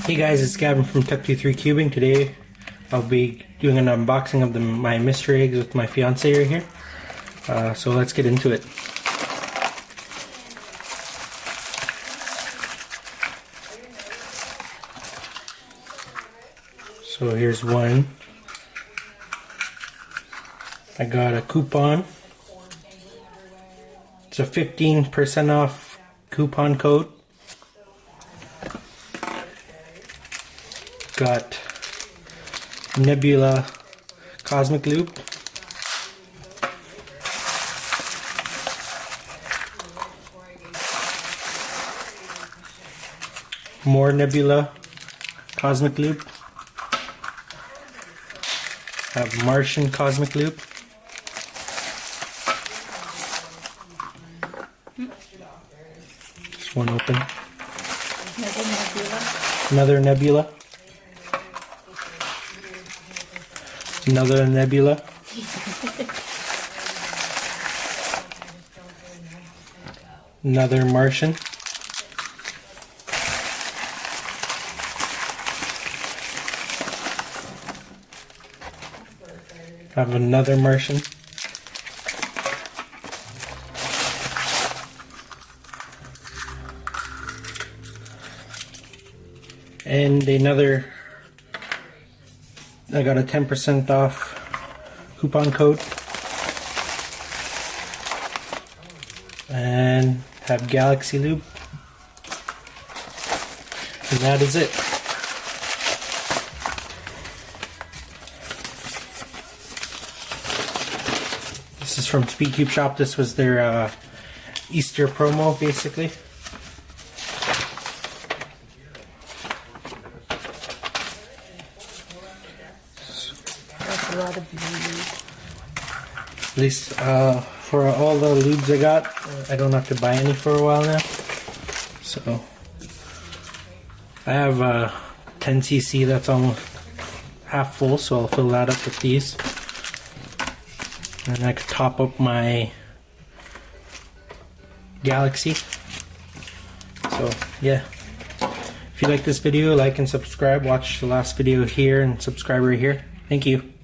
Hey guys, it's Gavin from Tech23 Cubing. Today I'll be doing an unboxing of my mystery eggs with my fiance right here. So let's get into it. So here's one. I got a coupon. It's a 15% off coupon code. Got Nebula Cosmic Loop. More Nebula Cosmic Loop. Have Martian Cosmic Loop. Just one open. Another Nebula. Another Nebula. Another Martian. Have another Martian. And another. I got a 10% off coupon code. And have Galaxy Loop. And that is it. This is from Speedcubeshop. This was their Easter promo, basically. That's a lot of lube. At least for all the lubes I got, I don't have to buy any for a while now. So I have 10cc that's almost half full, so I'll fill that up with these. And I could top up my Galaxy. So yeah. If you like this video, like and subscribe. Watch the last video here and subscribe right here. Thank you.